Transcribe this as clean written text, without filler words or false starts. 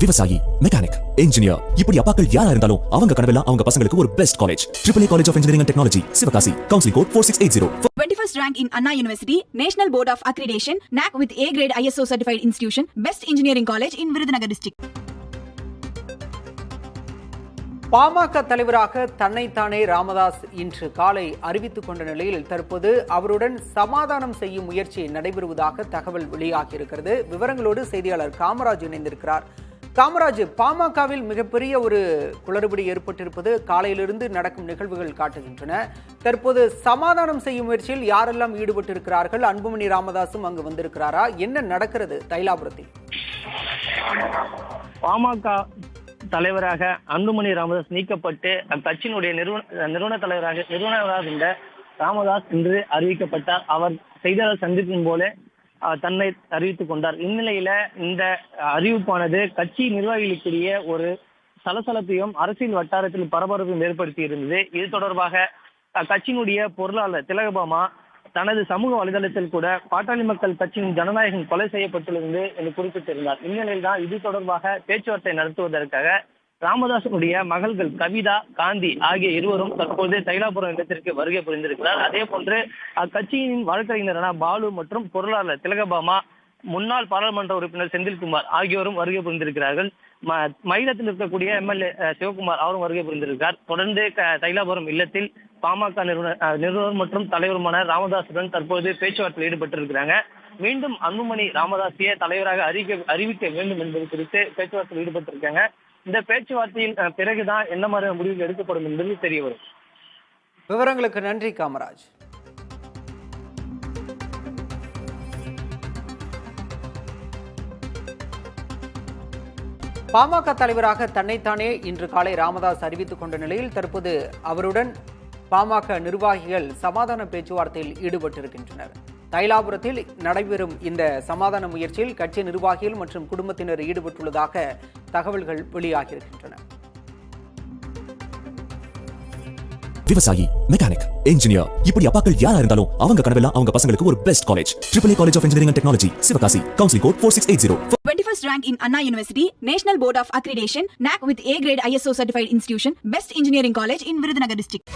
விவசாயி, mechanic, engineer, இப்படி அப்பாக்கள் யாரா இருந்தாலும் அவங்க கனவெல்லாம் அவங்க பசங்களுக்கு ஒரு best college. AAA College of Engineering and Technology, Sivakasi. Counseling code 4680. 21st rank in Anna University, National Board of Accreditation, NAC with A grade ISO certified institution, Best Engineering College in Virudhunagar district. PMK தலைவராக தன்னைத்தானே ராமதாஸ் இன்று காலை அறிவித்துக் கொண்ட நிலையில் தற்போது அவருடன் சமாதானம் செய்யும் முயற்சி நடைபெறுவதாக தகவல் வெளியாகியிருக்கிறது. விவரங்களோடு செய்தியாளர் காமராஜ் இணைந்திருக்கிறார். காமராஜ், பாமகவில் மிகப்பெரிய ஒரு குளறுபடி ஏற்பட்டிருப்பது காலையிலிருந்து நடக்கும் நிகழ்வுகள் காட்டுகின்றன. தற்போது சமாதானம் செய்யும் முயற்சியில் யாரெல்லாம் ஈடுபட்டிருக்கிறார்கள்? அன்புமணி ராமதாசும் அங்கு வந்திருக்கிறாரா? என்ன நடக்கிறது தைலாபுரத்தில்? பாமக தலைவராக அன்புமணி ராமதாஸ் நீக்கப்பட்டு அக்கட்சியினுடைய நிறுவன தலைவராக இருந்த ராமதாஸ் இன்று அறிவிக்கப்பட்டார். அவர் செய்தியாளர் சந்திப்பின் போல தன்னை அறிவித்துக் கொண்டார். இந்நிலையில இந்த அறிவிப்பானது கட்சி நிர்வாகிகளுக்கிடையே ஒரு சலசலப்பையும் அரசியல் வட்டாரத்தில் பரபரப்பையும் ஏற்படுத்தி இருந்தது. இது தொடர்பாக கட்சியினுடைய பொருளாளர் திலகபாமா தனது சமூக வலைதளத்தில் கூட பாட்டாளி மக்கள் கட்சியின் ஜனநாயகம் கொலை செய்யப்பட்டுள்ளது என்று குறிப்பிட்டிருந்தார். இந்நிலையில் தான் இது தொடர்பாக பேச்சுவார்த்தை நடத்துவதற்காக ராமதாசனுடைய மகள்கள் கவிதா, காந்தி ஆகிய இருவரும் தற்போது தைலாபுரம் இடத்திற்கு வருகை புரிந்திருக்கிறார். அதே போன்று அக்கட்சியின் வழக்கறிஞரான பாலு மற்றும் பொருளாளர் திலகபாமா, முன்னாள் பாராளுமன்ற உறுப்பினர் செந்தில்குமார் ஆகியோரும் வருகை புரிந்திருக்கிறார்கள். மயிலத்தில் இருக்கக்கூடிய MLA சிவகுமார் அவரும் வருகை புரிந்திருக்கிறார். தொடர்ந்து தைலாபுரம் இல்லத்தில் பாமக நிறுவனர் மற்றும் தலைவருமான ராமதாசுடன் தற்போது பேச்சுவார்த்தையில் ஈடுபட்டிருக்கிறாங்க. மீண்டும் அன்புமணி ராமதாசிய தலைவராக அறிவிக்க வேண்டும் என்பது குறித்து பேச்சுவார்த்தையில் ஈடுபட்டிருக்காங்க. இந்த பேச்சுவார்த்தையின் பிறகுதான் என்ன மாதிரி முடிவுகள் எடுக்கப்படும் என்பது தெரிய வரும். விவரங்களுக்கு நன்றி காமராஜ். பாமக தலைவராக தன்னைத்தானே இன்று காலை ராமதாஸ் அறிவித்துக் கொண்ட நிலையில் தற்போது அவருடன் பாமக நிர்வாகிகள் சமாதான பேச்சுவார்த்தையில் ஈடுபட்டிருக்கின்றனர். தைலாபுரத்தில் நடைபெறும் இந்த சமாதான முயற்சியில் கட்சி நிர்வாகிகள் மற்றும் குடும்பத்தினர் ஈடுபட்டுள்ளதாக தகவல்கள் வெளியாகியிருக்கின்றன. விவசாயி, மெக்கானிக், இன்ஜினியர், இப்படி அப்பாக்கள் யாரா இருந்தாலும் அவங்க கனவெல்லாம் அவங்க பசங்களுக்கு ஒரு best college. AAA College of Engineering and Technology, Sivakasi. Counseling code 4680. 21st rank in Anna University, National Board of Accreditation, NAC with A grade ISO certified institution, Best Engineering College in Virudhunagar district.